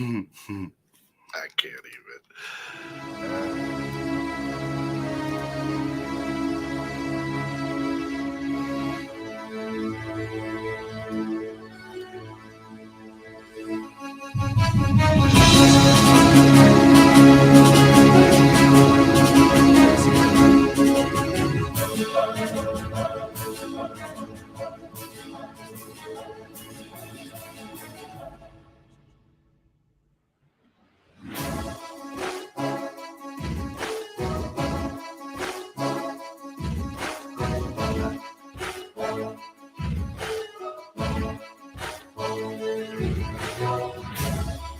I can't even.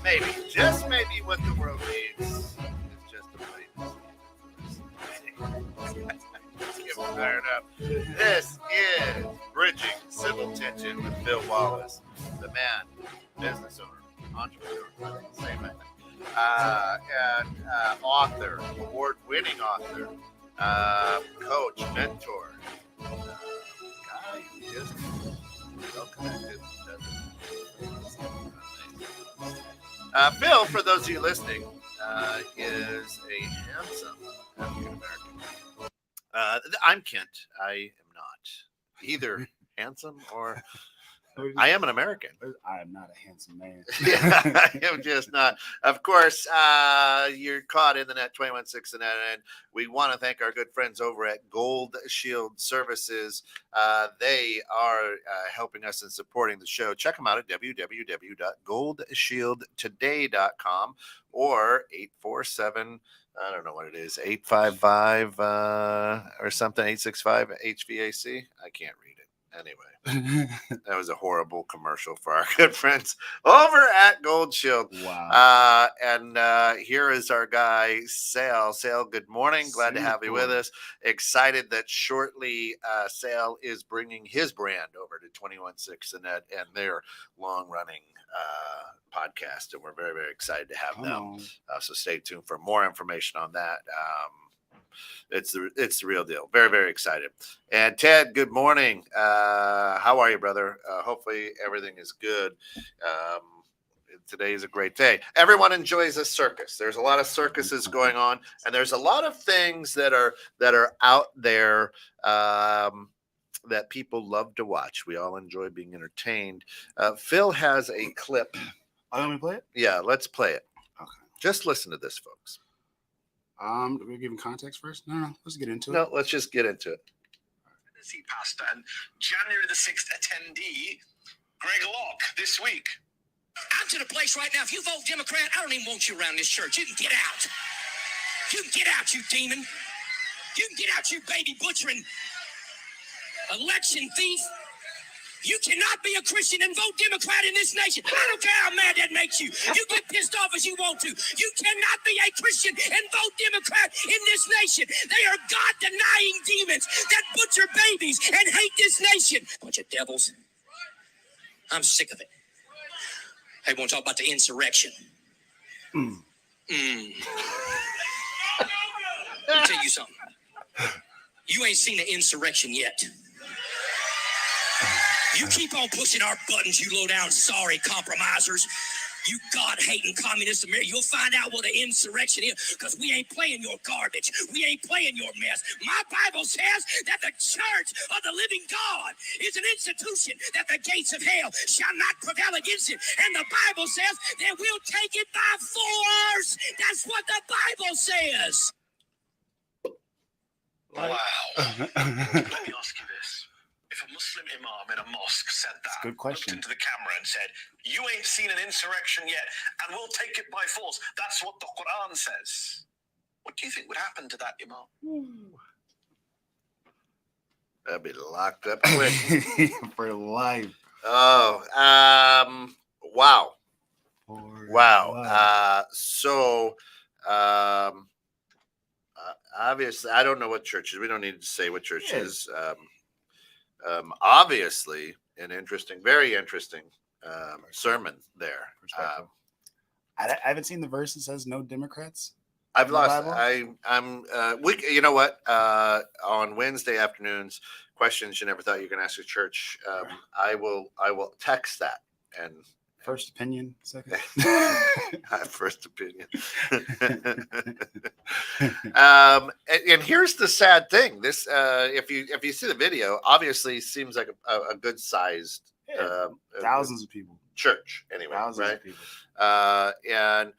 Maybe, just maybe what the world needs is just a place. Let's give it fired up. This is Bridging Civil Tension with Phil Wallace, the man, business owner, entrepreneur, same thing, and author, award-winning author, coach, mentor, guy who just well connected. Phil, for those of you listening, is a handsome African American. I'm Kent. I am not either handsome or I am an American. I am not a handsome man. Yeah, I am just not. Of course, you're caught in the net 21.6 and we want to thank our good friends over at Gold Shield Services. They are helping us and supporting the show. Check them out at www.goldshieldtoday.com or 847. I don't know what it is, 855 or something, 865 HVAC. I can't read it. Anyway, that was a horrible commercial for our good friends over at Gold Shield. Wow. And here is our guy, Sal. Sal, good morning. Glad to have you with us. Excited that shortly Sal is bringing his brand over to 21.6 and their long-running podcast. And we're very, very excited to have them. So stay tuned for more information on that. It's the real deal. Very, very excited. And Ted, good morning. How are you, brother? Hopefully everything is good. Today is a great day. Everyone enjoys a circus. There's a lot of circuses going on, and there's a lot of things that are out there that people love to watch. We all enjoy being entertained. Phil has a clip. Oh, you want me to play it? Yeah, let's play it. Okay. Just listen to this, folks. We're giving context first? No, let's get into it. No, let's just get into it. Pastor and January the 6th attendee, Greg Locke, this week. I'm to the place right now. If you vote Democrat, I don't even want you around this church. You can get out. You can get out, you demon. You can get out, you baby butchering election thief. You cannot be a Christian and vote Democrat in this nation. I don't care how mad that makes you. You get pissed off as you want to. You cannot be a Christian and vote Democrat in this nation. They are God-denying demons that butcher babies and hate this nation. Bunch of devils. I'm sick of it. Hey, want to talk about the insurrection? Let me tell you something. You ain't seen an insurrection yet. You keep on pushing our buttons, you low-down sorry compromisers. You God-hating communist America. You'll find out what an insurrection is, because we ain't playing your garbage. We ain't playing your mess. My Bible says that the church of the living God is an institution that the gates of hell shall not prevail against it. And the Bible says that we'll take it by force. That's what the Bible says. Wow. Let me ask you this. If a Muslim imam in a mosque said that, good question, looked into the camera and said, you ain't seen an insurrection yet, and we'll take it by force. That's what the Quran says. What do you think would happen to that imam? That'd be locked up quick. For life. Oh, wow. Wow. Obviously, I don't know what churches. We don't need to say what churches. Obviously, an interesting, very interesting sermon there. I haven't seen the verse that says no Democrats. I've lost. You know what? On Wednesday afternoons, questions you never thought you were going to ask a church. I will text that First opinion, second. First opinion. And here's the sad thing. This, if you see the video, obviously seems like a good sized Thousands of people. church. Anyway, Thousands right? of people. And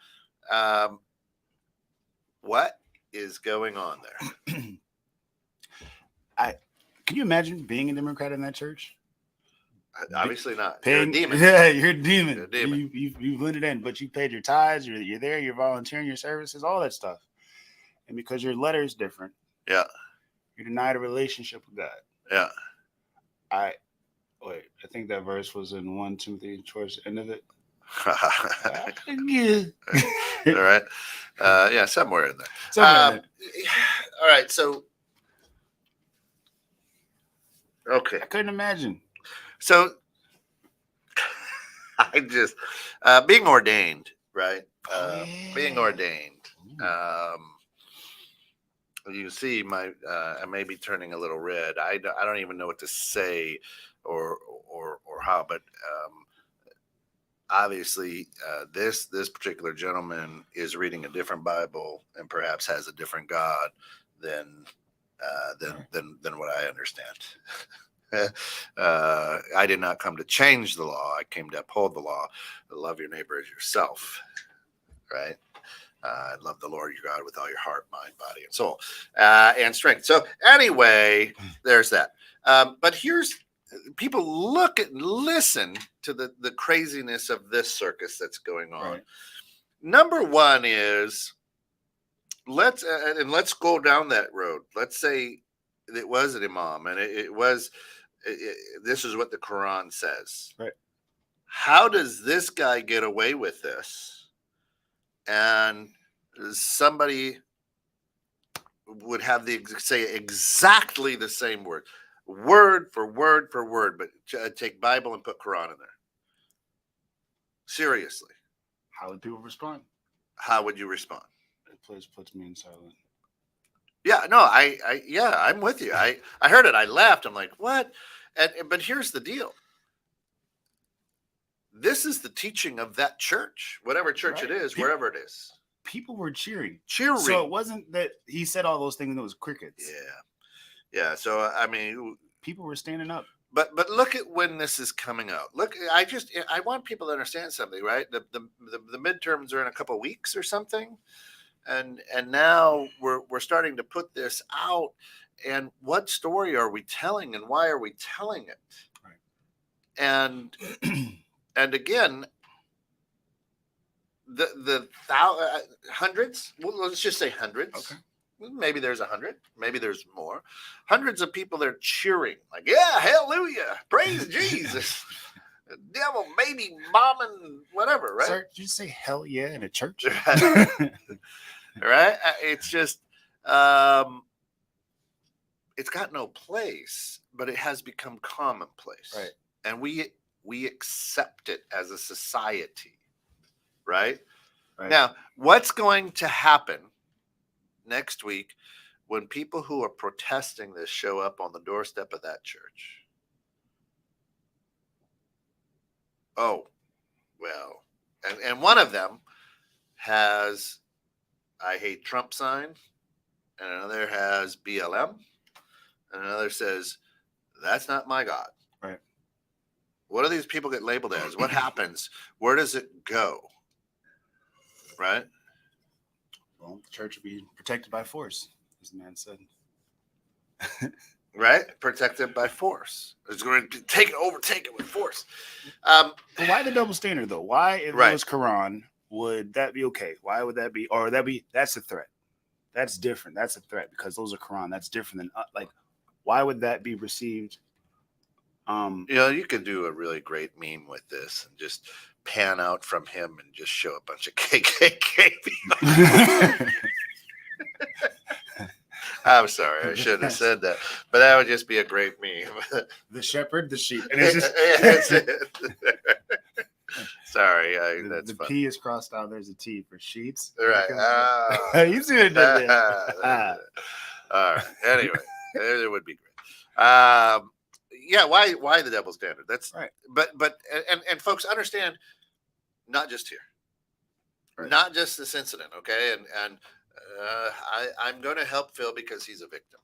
what is going on there? Can you imagine being a Democrat in that church? Obviously not. You're a demon. Yeah, you're a demon. You're a demon. You've blended in, but you paid your tithes. You're there. You're volunteering your services, all that stuff. And because your letter is different, Yeah. you're denied a relationship with God. Yeah. I think that verse was in 1 Timothy towards the end of it. All right. Yeah, somewhere in there. Somewhere in All right. So, okay. I couldn't imagine. So, I just being ordained, right? Being ordained. You see, I may be turning a little red. I don't even know what to say or how, but obviously, this particular gentleman is reading a different Bible and perhaps has a different God than what I understand. I did not come to change the law. I came to uphold the law. Love your neighbor as yourself, right? Love the Lord your God with all your heart, mind, body, and soul, and strength. So anyway, there's that. But here's people look at and listen to the craziness of this circus that's going on. Right. Number one is let's go down that road. Let's say it was an imam, and it was. This is what the Quran says. Right. How does this guy get away with this? And somebody would have say exactly the same word for word, but take Bible and put Quran in there. Seriously. How would people respond? How would you respond? It puts me in silence. Yeah, no, I'm with you. I heard it. I laughed. I'm like, what? But here's the deal. This is the teaching of that church, whatever church it is, wherever it is. People were cheering. Cheering. So it wasn't that he said all those things and it was crickets. Yeah. So I mean, people were standing up. But look at when this is coming out. Look, I want people to understand something, right? The midterms are in a couple of weeks or something. And now we're starting to put this out, and what story are we telling, and why are we telling it? Right. And again, the hundreds. Well, let's just say hundreds. Okay. Maybe there's 100. Maybe there's more. Hundreds of people there cheering, like, yeah, hallelujah, praise Jesus. Devil, baby, mom, and whatever, right? Sir, did you say hell yeah in a church? Right? It's just, it's got no place, but it has become commonplace. Right. And we accept it as a society, right? Now, what's going to happen next week when people who are protesting this show up on the doorstep of that church? Oh, well, and one of them has I hate Trump sign, and another has BLM, and another says, that's not my God. Right. What do these people get labeled as? What happens? Where does it go? Right? Well, the church will be protected by force, as the man said. Right? Protected by force. It's going to overtake it with force. But why the double standard, though? Why, if Right. it was Quran, would that be okay? Why would that be? Or that's a threat. That's different. That's a threat because those are Quran. That's different than, why would that be received? You could do a really great meme with this and just pan out from him and just show a bunch of KKK people. I'm sorry, I shouldn't have said that, but that would just be a great meme. The shepherd, the sheep, and it's just That's it. Sorry, that's the fun. P is crossed out. There's a T for sheets. Right. You see it? Doesn't it? All right. Anyway, it would be great. Yeah. Why the double standard? That's right. But and folks understand not just here, Right. not just this incident. Okay. And I'm going to help Phil because he's a victim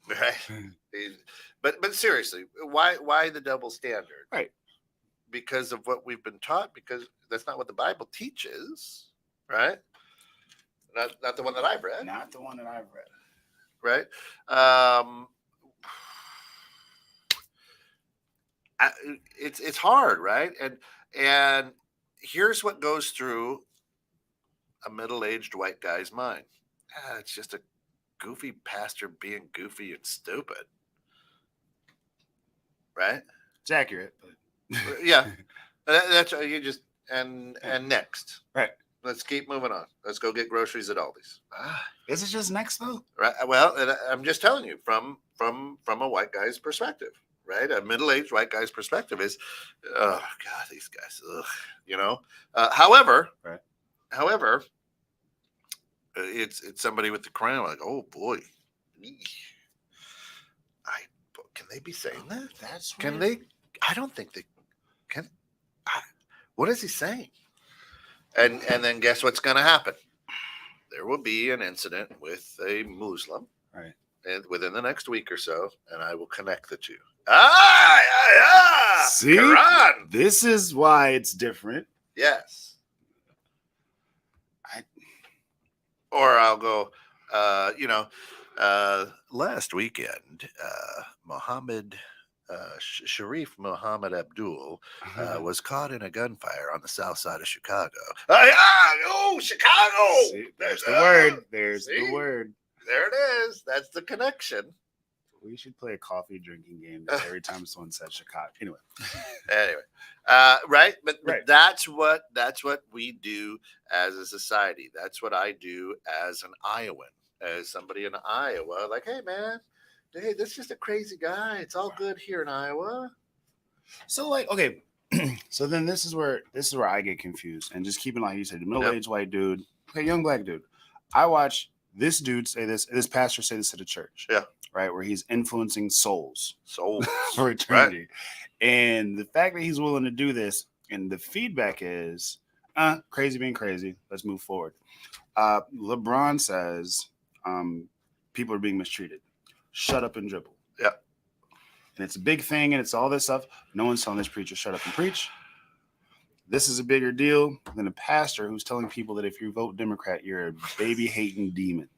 here. Right. But seriously, why the double standard? Right. Because of what we've been taught, because that's not what the Bible teaches, right? Not the one that I've read. Not the one that I've read. Right? It's hard, right? And here's what goes through a middle-aged white guy's mind. It's just a goofy pastor being goofy and stupid, right? It's accurate, but Yeah, that's you just and next, right. Let's keep moving on. Let's go get groceries at Aldi's. Is it just next though? Right. Well, and I'm just telling you from a white guy's perspective, right? A middle-aged white guy's perspective is, oh God, these guys, ugh, you know. However, it's somebody with the crown like, oh boy, can they be saying that? That's Can weird. they? I don't think they can. What is he saying? And then guess what's going to happen? There will be an incident with a Muslim, right? And within the next week or so, and I will connect the two. See, Quran. This is why it's different. Yes. Or I'll go. Last weekend, Muhammad. Sharif Muhammad Abdul was caught in a gunfire on the south side of Chicago. Chicago! See, there's the word. There's the word. There it is. That's the connection. We should play a coffee drinking game every time someone says Chicago. Anyway, right? But right. That's what we do as a society. That's what I do as an Iowan, as somebody in Iowa. Like, hey, man. Hey, this is just a crazy guy. It's all good here in Iowa. So, like, okay, so then this is where I get confused. And just keep in mind, you said the middle-aged white dude, okay, young black dude. I watch this dude say this pastor say this at a church. Yeah. Right, where he's influencing souls for eternity. Right. And the fact that he's willing to do this, and the feedback is, crazy being crazy. Let's move forward. LeBron says people are being mistreated. Shut up and dribble. Yeah. And it's a big thing, and it's all this stuff. No one's telling this preacher, shut up and preach. This is a bigger deal than a pastor who's telling people that if you vote Democrat, you're a baby-hating demon.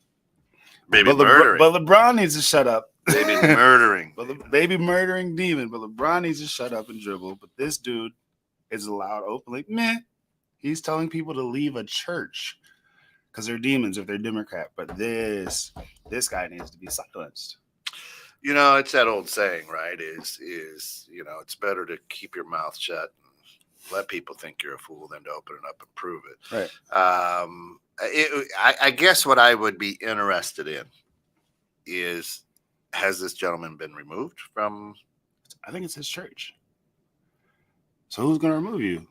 Murdering. But LeBron needs to shut up. Baby murdering. Baby murdering demon. But LeBron needs to shut up and dribble. But this dude is allowed openly. He's telling people to leave a church because they're demons if they're Democrat. But this guy needs to be silenced. You know, it's that old saying, right? Is it's better to keep your mouth shut and let people think you're a fool than to open it up and prove it. Right. I guess what I would be interested in is, has this gentleman been removed from? I think it's his church. So who's going to remove you?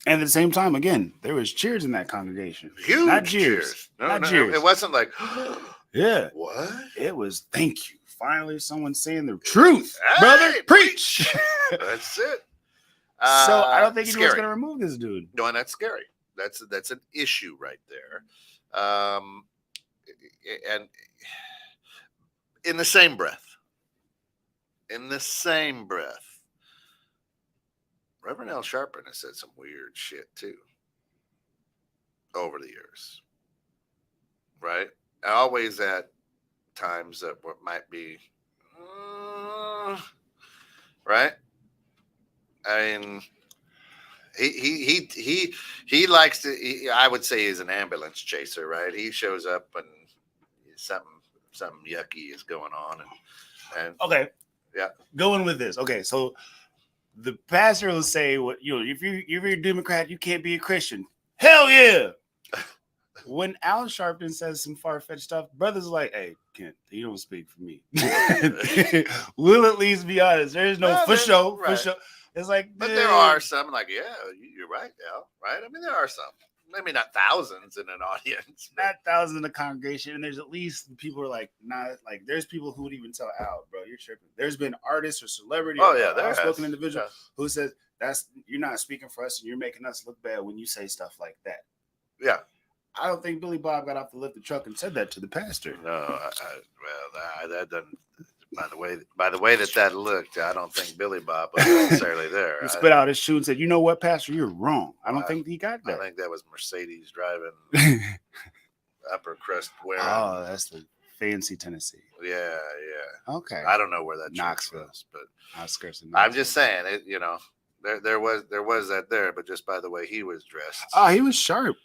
And at the same time, again, there was cheers in that congregation. Huge not cheers. No, cheers. It wasn't like, yeah. What? It was, thank you. Finally, someone saying the truth. Hey, brother, preach. That's it. So I don't think anyone's going to remove this dude. No, and that's scary. That's an issue right there. And in the same breath, Reverend Al Sharpton has said some weird shit too over the years, right? Always at times that what might be, right? I mean, he likes to. I would say he's an ambulance chaser, right? He shows up and something yucky is going on, and okay, yeah, going with this. Okay, so the pastor will say, "What if you're a Democrat, you can't be a Christian." Hell yeah! When Al Sharpton says some far-fetched stuff, brothers are like, "Hey, Kent, you don't speak for me." We'll at least be honest. There's no for sure. It's like, but there are some like, yeah, you're right, Al. Right? I mean, there are some. Maybe not thousands in an audience. Not thousands in the congregation. And there's at least people who are like, not like, there's people who would even tell Al, bro, you're tripping. There's been artists or celebrities, outspoken individual who says, you're not speaking for us, and you're making us look bad when you say stuff like that. Yeah. I don't think Billy Bob got off the lift of the truck and said that to the pastor. No, that doesn't. By the way that looked, I don't think Billy Bob was necessarily there. He spit out his shoe and said, "You know what, Pastor? You're wrong." I don't think he got I that. think that was Mercedes driving upper crust wearing. Oh, that's the fancy Tennessee. Yeah. Okay. I don't know where that Knoxville was, but outskirts of I'm just saying it. There was that there, but just by the way he was dressed. Oh, he was sharp.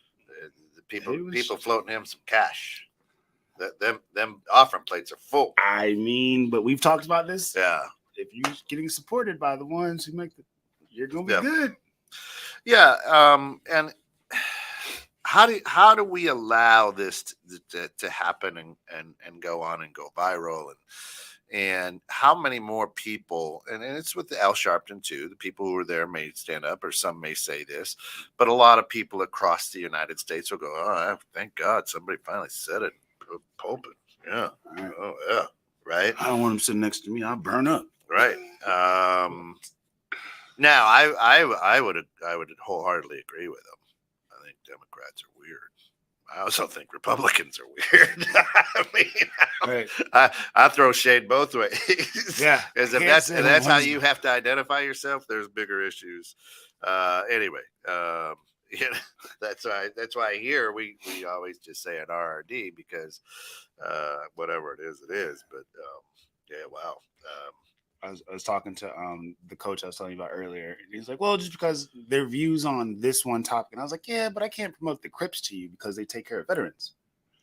The people floating him some cash. Them offering plates are full. I mean, but we've talked about this. Yeah. If you're getting supported by the ones who you're gonna be good. Yeah. And how do we allow this to happen and go on and go viral and how many more people, and it's with the Al Sharpton too, the people who are there may stand up or some may say this, but a lot of people across the United States will go, oh, thank God somebody finally said it. Pulpit. Yeah. Right. Oh, yeah. Right. I don't want him sitting next to me. I'll burn up. Right. Now I would wholeheartedly agree with him. I think Democrats are weird. I also think Republicans are weird. I mean, right. I throw shade both ways. Yeah. If that's how you have to identify yourself, there's bigger issues. Anyway, that's why here we always just say an RRD because whatever it is. But yeah, wow. I was talking to the coach I was telling you about earlier. He's like, well, just because their views on this one topic. And I was like, yeah, but I can't promote the Crips to you because they take care of veterans.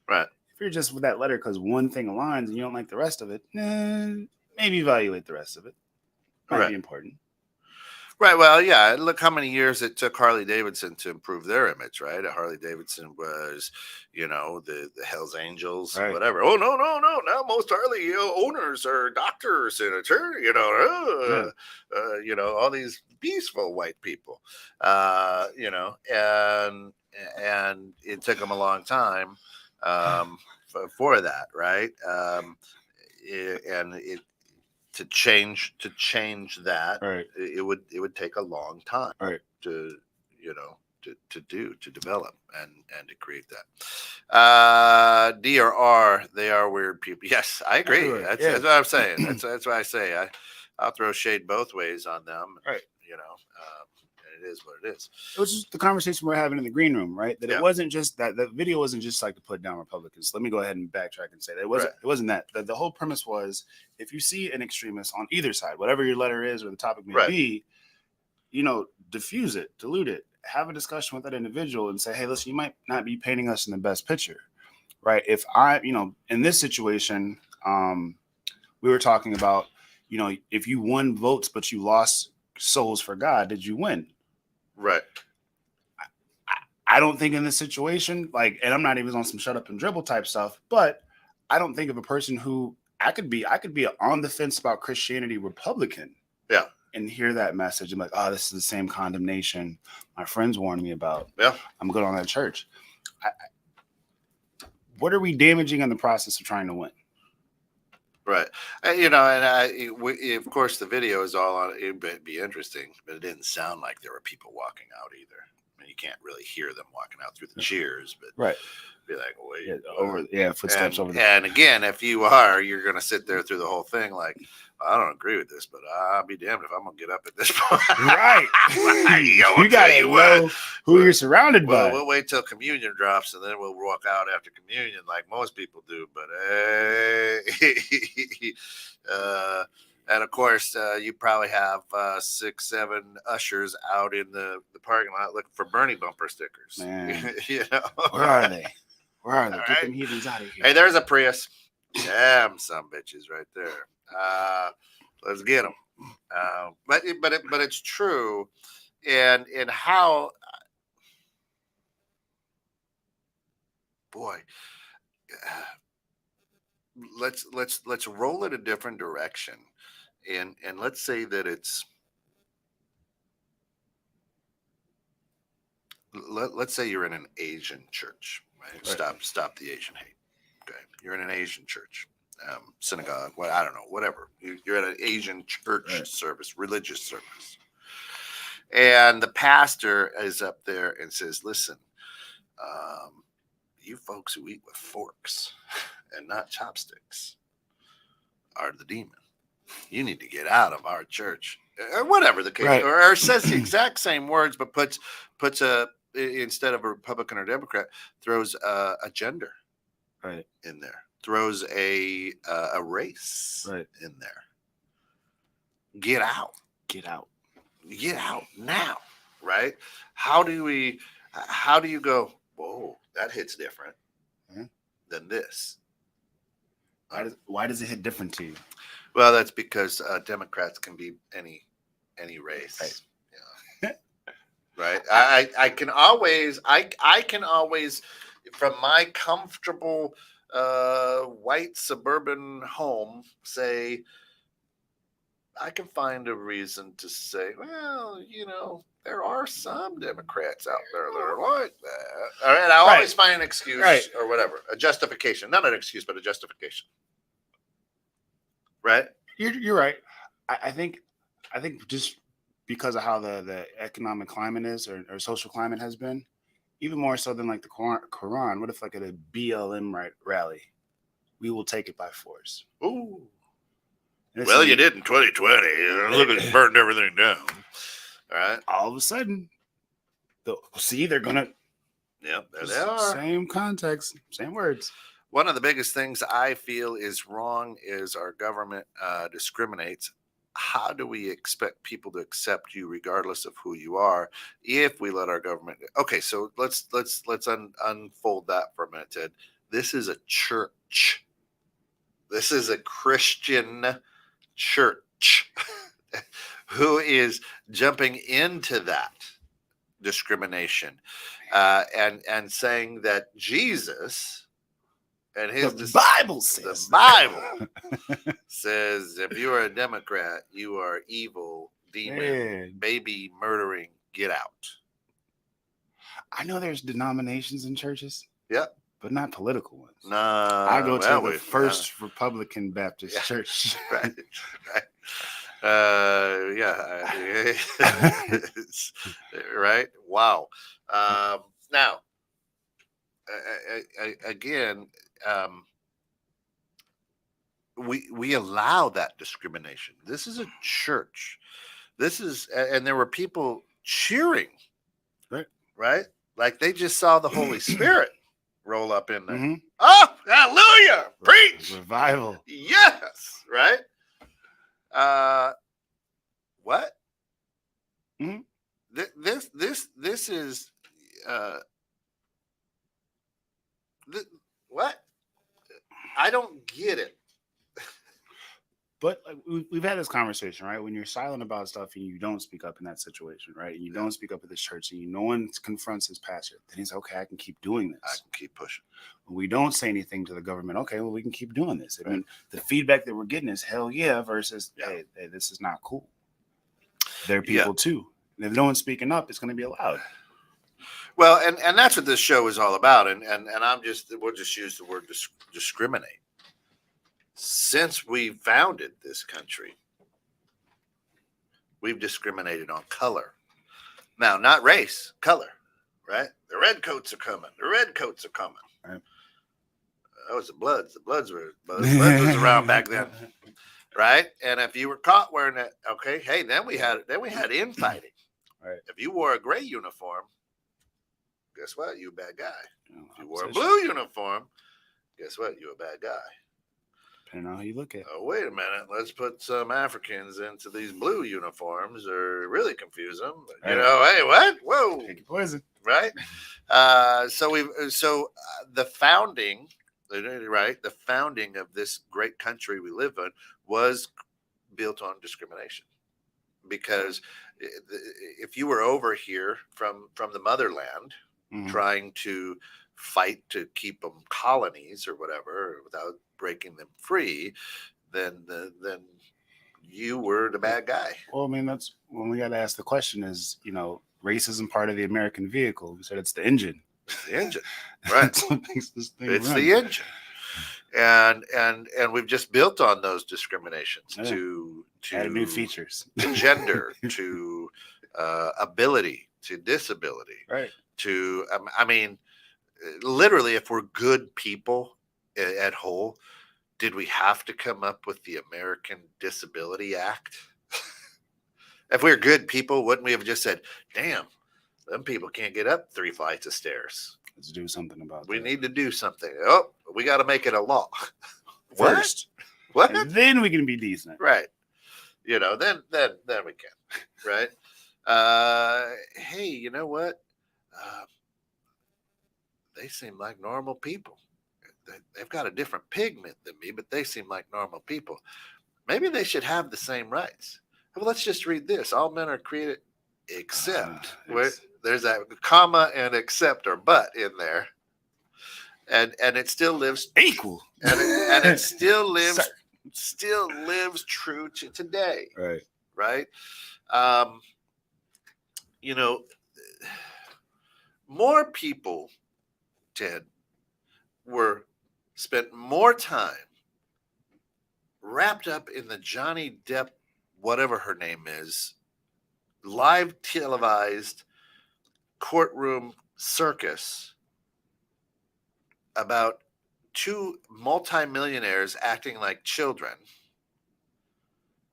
Right. If you're just with that letter because one thing aligns and you don't like the rest of it, maybe evaluate the rest of it. Might be important. Right. Well, yeah. Look how many years it took Harley Davidson to improve their image, right? Harley Davidson was, the Hells Angels, right. Whatever. Oh, no. Now most Harley owners are doctors and attorneys, all these peaceful white people, and it took them a long time for that, right? To change that, right. it would take a long time, right. to develop and to create that. D or R, they are weird people. Yes, I agree. That's what I'm saying. That's why I say I'll throw shade both ways on them. Right. And it is what it is. It was just the conversation we're having in the green room, right? That it wasn't just that the video wasn't just like to put down Republicans. Let me go ahead and backtrack and say that it wasn't that. The whole premise was if you see an extremist on either side, whatever your letter is or the topic may be, diffuse it, dilute it, have a discussion with that individual and say, hey, listen, you might not be painting us in the best picture, right? If in this situation, we were talking about, if you won votes but you lost souls for God, did you win? Right. I don't think in this situation, and I'm not even on some shut up and dribble type stuff, but I don't think of a person who I could be on the fence about Christianity Republican. Yeah. And hear that message. I'm like, oh, this is the same condemnation my friends warned me about. Yeah. I'm good on that church. What are we damaging in the process of trying to win? Right. Of course, the video is all on. It'd be interesting, but it didn't sound like there were people walking out either. I mean, you can't really hear them walking out through the cheers, but right. Be like, wait, footsteps over there. And again, if you're going to sit there through the whole thing, like, I don't agree with this, but I'll be damned if I'm going to get up at this point. Right. You got to know who you're surrounded by. We'll wait till communion drops and then we'll walk out after communion like most people do. But and of course, you probably have 6-7 ushers out in the parking lot looking for Bernie bumper stickers. Man. Where are they? Where are they? All Get right. them heathens out of here. Hey, there's a Prius. Damn, some bitches right there. Let's get them. But it's true, and how, boy, let's roll it a different direction, and let's say that it's. Let's say you're in an Asian church, right? Stop the Asian hate. Okay, you're in an Asian church, synagogue. I don't know, whatever. You're at an Asian church service, religious service, And the pastor is up there and says, listen, you folks who eat with forks and not chopsticks are the demon. You need to get out of our church, or whatever the case, Right. or says the exact same words, but puts a, instead of a Republican or Democrat, throws a gender Right. in there, throws a race Right. in there. Get out. Get out. Get out now. Right? How do you go, whoa, that hits different than this? Why does it hit different to you? Well, that's because Democrats can be any race. Right. Yeah. Right. I can always from my comfortable white suburban home say, I can find a reason to say, well, there are some Democrats out there that are like that. All right. I always find an excuse or whatever, a justification, not an excuse, but a justification. Right. You're right. I think just because of how the economic climate is or social climate has been, even more so than like the Quran. What if like at a BLM rally, we will take it by force? Ooh. Well, you did in 2020. Look at burned everything down. All right. All of a sudden, they're gonna. Yep, there they are. Same context, same words. One of the biggest things I feel is wrong is our government discriminates. How do we expect people to accept you regardless of who you are if we let our government? Okay, so let's unfold that for a minute, Ted. This is a church. This is a Christian church who is jumping into that discrimination and saying that Jesus and the Bible says. The Bible says if you are a Democrat, you are evil, demon, baby murdering, get out. I know there's denominations in churches. Yep. But not political ones. No. I go to the First Republican Baptist Church. Right. Right. Wow. Now, again, we allow that discrimination. This is a church. And there were people cheering, right? Like they just saw the Holy Spirit roll up in there. Mm-hmm. Oh, hallelujah! Preach revival. Yes, right. What? Mm-hmm. This is what? I don't get it. But we've had this conversation, right? When you're silent about stuff and you don't speak up in that situation, right? And you don't speak up at this church and no one confronts his pastor, then he's okay, I can keep doing this. I can keep pushing. When we don't say anything to the government, okay, well, we can keep doing this. I mean, the feedback that we're getting is hell yeah versus, hey, this is not cool. They're people too. And if no one's speaking up, it's going to be allowed. Well, and that's what this show is all about. And we'll just use the word discriminate. Since we founded this country, we've discriminated on color. Now, not race, color, right? The red coats are coming. The red coats are coming. Right. That was the Bloods. The Bloods was around back then, right? And if you were caught wearing that, okay, hey, then we had infighting. Right. If you wore a gray uniform, guess what? You a bad guy. If you wore a blue uniform, guess what? You a bad guy. Depending on how you look at it. Oh, wait a minute. Let's put some Africans into these blue uniforms or really confuse them. But, hey, what? Whoa. Take your poison. Right? So the founding, right? The founding of this great country we live in was built on discrimination. Because if you were over here from the motherland trying to fight to keep them colonies or whatever without breaking them free, then you were the bad guy. Well, I mean, that's when we got to ask the question is, racism part of the American vehicle? We said it's the engine. It's the engine, right? That's what makes this thing run. The engine. And we've just built on those discriminations to add new features, to gender, to ability to disability Right. to, I mean, literally, if we're good people at whole, did we have to come up with the American Disability Act? If we're good people, wouldn't we have just said, damn, them people can't get up 3 flights of stairs? Let's do something about We that. need to do something. Oh, we got to make it a law. First. What? And then we can be decent. Right. You know, then we can. Right. Hey, you know what? They seem like normal people. They've got a different pigment than me, but they seem like normal people. Maybe they should have the same rights. Well, let's just read this. All men are created except there's that comma and except or but in there. And it still lives equal. And it still lives true to today. Right. Right. You know, more people, Ted, spent more time wrapped up in the Johnny Depp, whatever her name is, live televised courtroom circus about 2 multimillionaires acting like children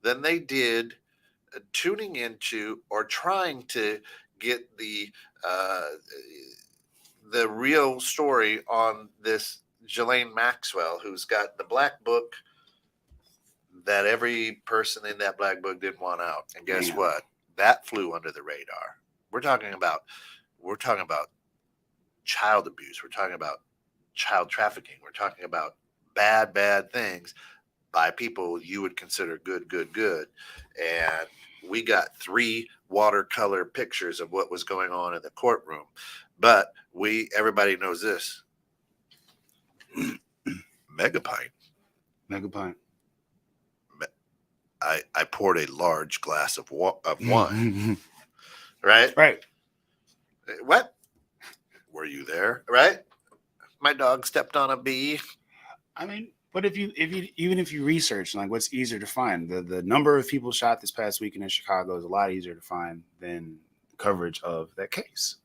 than they did tuning into or trying to get the real story on this Ghislaine Maxwell, who's got the black book that every person in that black book didn't want out. And guess what? That flew under the radar. We're talking about child abuse. We're talking about child trafficking. We're talking about bad things by people you would consider good. And we got 3 watercolor pictures of what was going on in the courtroom. But everybody knows this. Megapint. I poured a large glass of wine. Right? Right. What? Were you there? Right? My dog stepped on a bee. I mean, but if you even if you research, like, what's easier to find? The number of people shot this past weekend in Chicago is a lot easier to find than coverage of that case.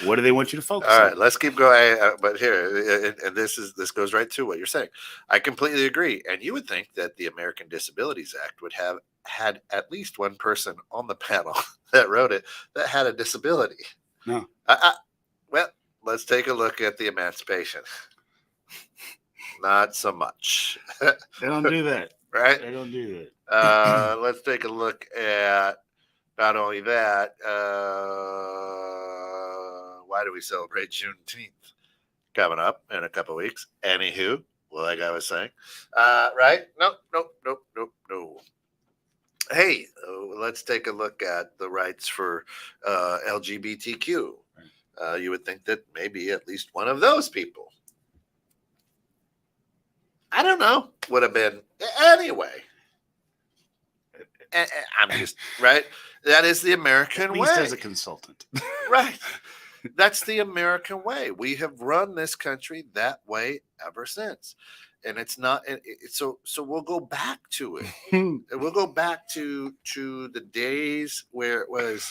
What do they want you to focus on? All right, let's keep going. But here, and this goes right to what you're saying. I completely agree. And you would think that the American Disabilities Act would have had at least one person on the panel that wrote it that had a disability. No. Well, let's take a look at the Emancipation. Not so much. They don't do that. Right? They don't do that. Let's take a look at not only that. Why do we celebrate Juneteenth coming up in a couple of weeks? Anywho, well, like I was saying, right? No. Hey, let's take a look at the rights for LGBTQ. You would think that maybe at least one of those people, I don't know, would have been anyway. I'm just right. That is the American way. At least as a consultant. Right. That's the American way. We have run this country that way ever since. And it's not so we'll go back to it. We'll go back to the days where it was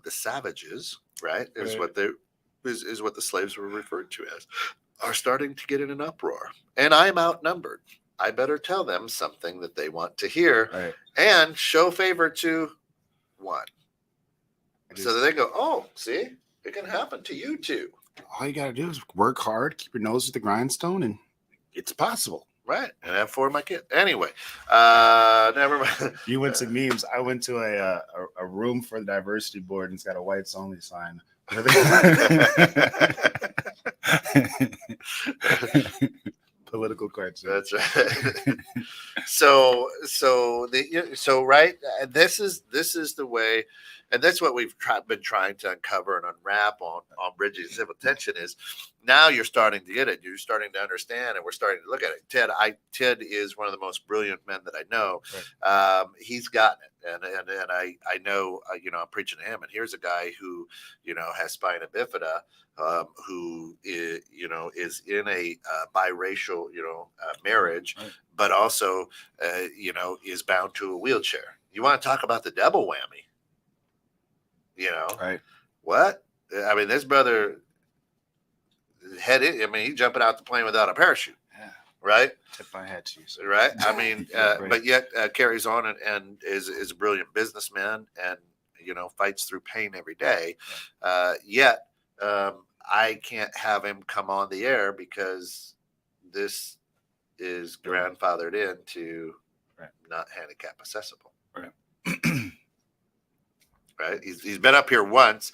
the savages, right? Is what they is what the slaves were referred to as, are starting to get in an uproar. And I'm outnumbered. I better tell them something that they want to hear and show favor to one. So that they go, oh, see, it can happen to you too. All you got to do is work hard, keep your nose to the grindstone, and it's possible. Right. And have 4 of my kids. Anyway, never mind. You went to memes. I went to a room for the diversity board, and it's got a whites only sign. Political cards. That's right. So right. This is the way. and that's what we've been trying to uncover and unwrap on Bridging Civil Tension is now you're starting to get it. You're starting to understand, and we're starting to look at it. Ted is one of the most brilliant men that I know. Right. He's gotten it, and I know, I'm preaching to him. And here's a guy who, has spina bifida, who is, is in a biracial, marriage, right. But also, is bound to a wheelchair. You want to talk about the double whammy? Right? What? I mean, this brother he's jumping out the plane without a parachute. Yeah. Right? Tip my hat to you, sir. Right? I mean, but yet carries on and is a brilliant businessman and, fights through pain every day. Yeah. Yet, I can't have him come on the air because this is grandfathered into not handicap accessible. Right. Right. He's been up here once,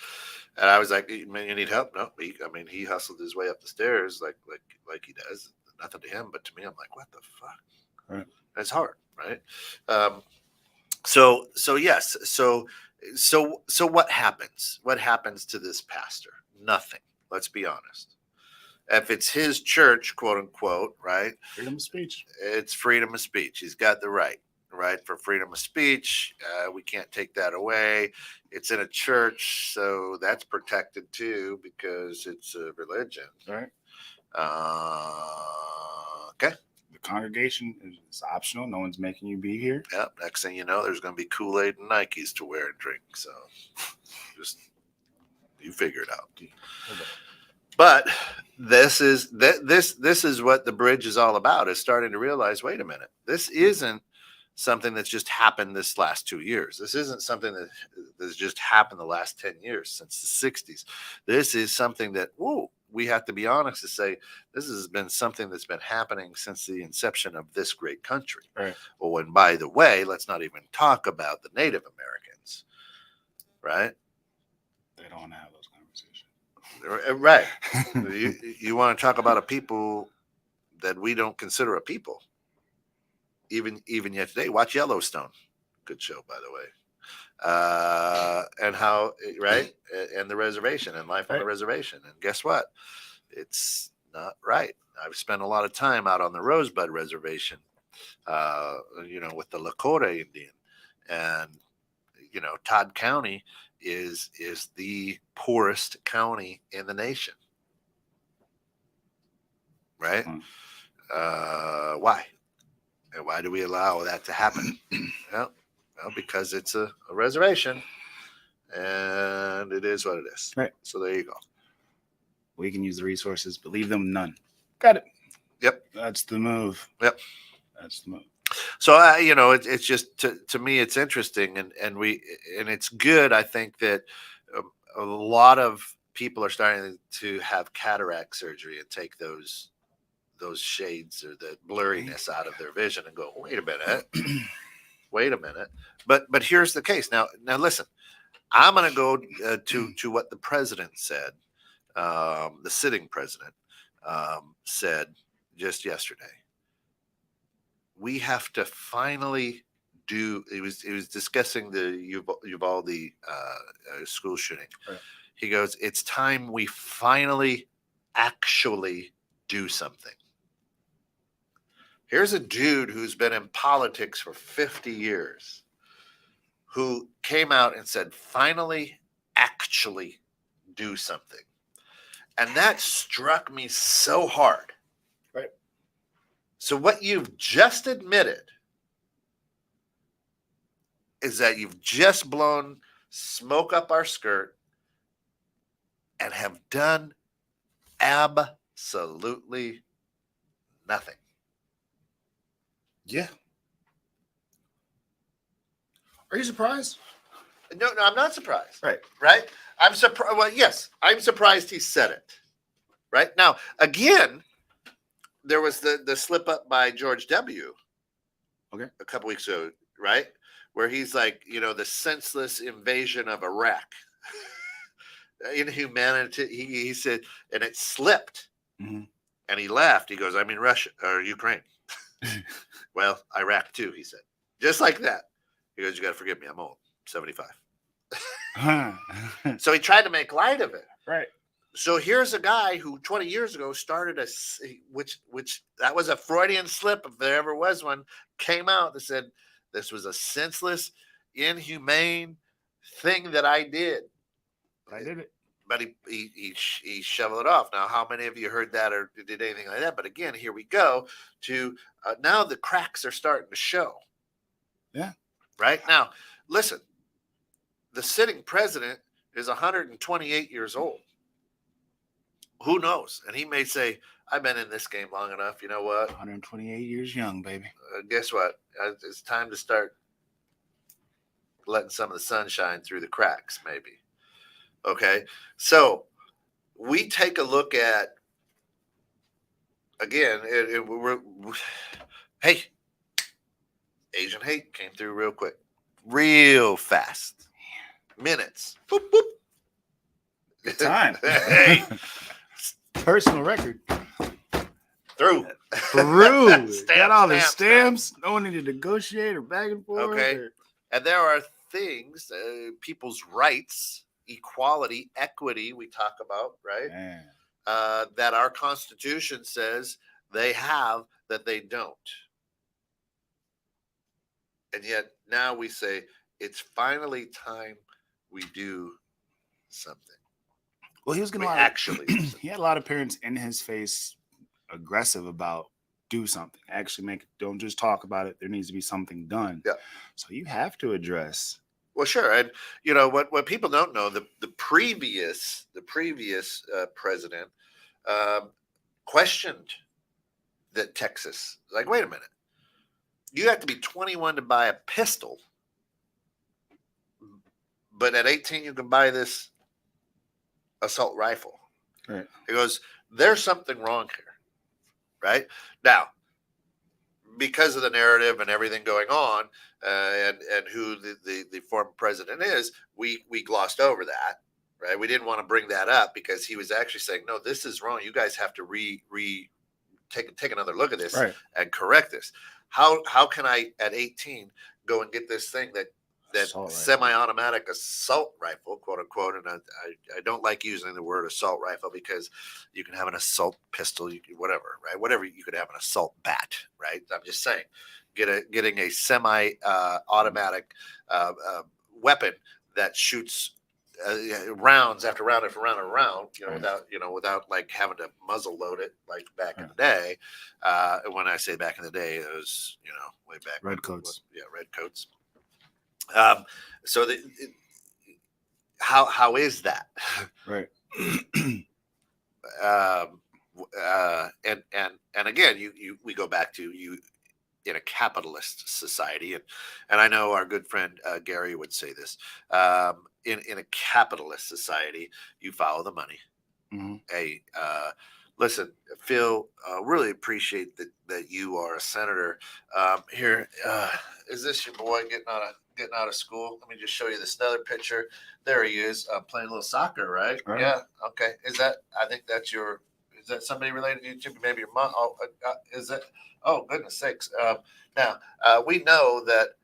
and I was like, "Man, you need help?" No, he hustled his way up the stairs like he does. Nothing to him, but to me, I'm like, "What the fuck?" Right. It's hard, right? So yes. So what happens? What happens to this pastor? Nothing. Let's be honest. If it's his church, quote unquote, right? Freedom of speech. It's freedom of speech. He's got the right for freedom of speech. We can't take that away. It's in a church, so that's protected too because it's a religion. Right. Okay. The congregation is optional. No one's making you be here. Yep. Next thing you know, there's going to be Kool-Aid and Nikes to wear and drink. So just you figure it out. But this is what the bridge is all about, is starting to realize, wait a minute, this isn't something that's just happened this last 2 years. This isn't something that's just happened the last 10 years since the 60s. This is something that, we have to be honest to say, this has been something that's been happening since the inception of this great country. Right. Well, and by the way, let's not even talk about the Native Americans, right? They don't have those conversations. Right. you want to talk about a people that we don't consider a people. Even yet today, watch Yellowstone. Good show, by the way. And how, right? And the reservation and life on the reservation. And guess what? It's not right. I've spent a lot of time out on the Rosebud Reservation, with the Lakota Indian. And, Todd County is the poorest county in the nation. Right? Why? And why do we allow that to happen? Well, because it's a reservation, and it is what it is. Right. So there you go. We can use the resources, but leave them none. Got it. Yep. That's the move. Yep. That's the move. So it's just to me, it's interesting, and it's good. I think that a lot of people are starting to have cataract surgery and take those shades or the blurriness out of their vision and go, wait a minute. But here's the case. Now listen, I'm going to go to what the president said, the sitting president said just yesterday. We have to finally it was discussing the Uvalde school shooting. Right. He goes, it's time we finally actually do something. Here's a dude who's been in politics for 50 years who came out and said, finally, actually do something. And that struck me so hard. Right. So what you've just admitted is that you've just blown smoke up our skirt and have done absolutely nothing. Yeah. Are you surprised? No, I'm not surprised. Right. I'm surprised. Well, yes, I'm surprised he said it. Right. Now, again, there was the slip up by George W. Okay. A couple weeks ago, right? Where he's like, the senseless invasion of Iraq. Inhumanity. He said, and it slipped. Mm-hmm. And he laughed. He goes, I mean, Russia or Ukraine. Well, Iraq too, he said. Just like that. He goes, you got to forgive me. I'm old. 75. So he tried to make light of it. Right. So here's a guy who 20 years ago started which that was a Freudian slip, if there ever was one, came out that said this was a senseless, inhumane thing that I did. I did it. But he shoveled it off. Now, how many of you heard that or did anything like that? But again, here we go to now the cracks are starting to show. Yeah. Right now, listen, the sitting president is 128 years old. Who knows? And he may say, I've been in this game long enough. You know what? 128 years young, baby. Guess what? It's time to start letting some of the sunshine through the cracks, maybe. Okay. So we take a look at, again, hey, Asian hate came through real quick, real fast. Minutes. Boop, boop. Good time. Hey. Personal record. Through. Got all the stamps. No one need to negotiate or back and forth. Okay. And there are things, people's rights, equality, equity, we talk about, right? That our Constitution says they have that they don't. And yet now we say it's finally time we do something. Well, he was going to actually. He had a lot of parents in his face aggressive about do something. Actually don't just talk about it. There needs to be something done. Yeah. So you have to address. Well, sure. And you know what people don't know, the previous president questioned that Texas. Like, wait a minute. You have to be 21 to buy a pistol. But at 18 you can buy this assault rifle. Right. He goes, there's something wrong here. Right? Now, because of the narrative and everything going on, and who the former president is, we glossed over that, right? We didn't want to bring that up because he was actually saying, no, this is wrong. You guys have to take another look at this, right, and correct this. How can I at 18 go and get this thing that semi-automatic assault rifle, quote unquote, and I don't like using the word assault rifle because you can have an assault pistol, whatever, right? Whatever, you could have an assault bat, right? I'm just saying, getting a semi-automatic weapon that shoots rounds after round after round after round, without like having to muzzle load it like back in the day. When I say back in the day, it was way back. Red coats. Red coats. So how is that? Right. And again, we go back to you in a capitalist society, and I know our good friend Gary would say this. In a capitalist society, you follow the money. Mm-hmm. Hey, listen, Phil, really appreciate that you are a senator. Here, is this your boy getting out of school? Let me just show you this other picture. There he is, playing a little soccer, right? Yeah. Okay. Is that somebody related to you? Maybe your mom? Oh, is that? Oh, goodness sakes. Now, we know that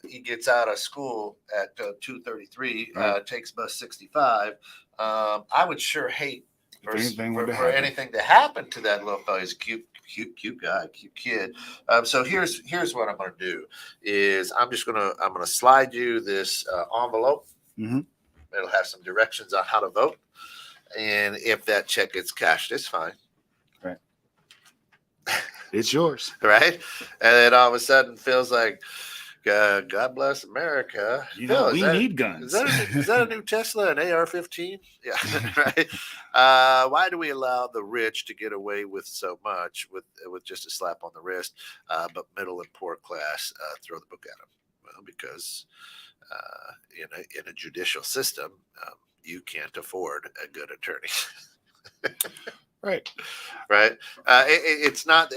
he gets out of school at 2:33, takes bus 65. I would sure hate for anything to happen to that little fellow. He's a cute guy, cute kid. So here's what I'm going to do is I'm going to slide you this envelope. Mm-hmm. It'll have some directions on how to vote. And if that check gets cashed, it's fine. Right. It's yours. Right. And then all of a sudden feels like, God bless America. We need guns. Is that a new Tesla, an AR-15? Yeah, right. Why do we allow the rich to get away with so much with just a slap on the wrist, but middle and poor class throw the book at them? Well, because in a judicial system, you can't afford a good attorney. Right. It's not.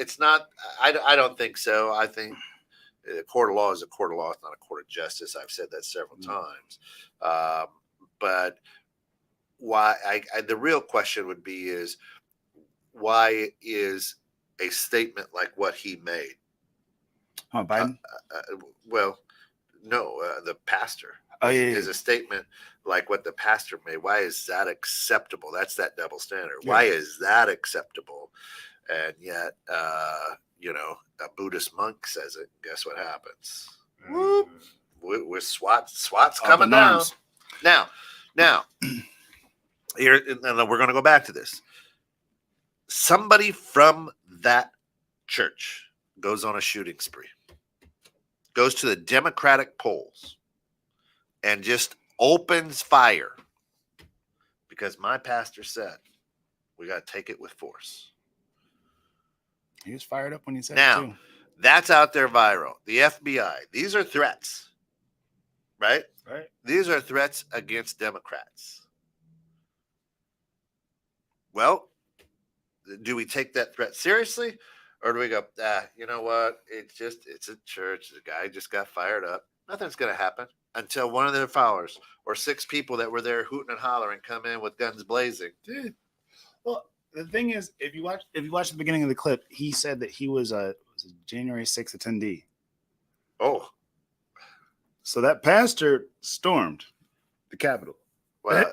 I don't think so. I think a court of law is a court of law. It's not a court of justice. I've said that several times. But why? The real question would be is why is a statement like what he made? Biden. Well, no, the pastor. Oh, yeah, is yeah. a statement like what the pastor made. Why is that acceptable? That's that double standard. Yeah. Why is that acceptable? And yet, a Buddhist monk says it. Guess what happens? Whoop. With SWAT's Up coming in down. arms. Now, here, and we're going to go back to this. Somebody from that church goes on a shooting spree, goes to the Democratic polls, and just opens fire because my pastor said we got to take it with force. He was fired up when he said Now, it too. that's out there viral. The FBI, these are threats, right? Right. These are threats against Democrats. Well, do we take that threat seriously? Or do we go, you know what? It's a church. The guy just got fired up. Nothing's going to happen until one of their followers or 6 people that were there hooting and hollering come in with guns blazing. Dude. Well, the thing is, if you watch the beginning of the clip, he said that he was a January 6th attendee. Oh, So that pastor stormed the Capitol. well,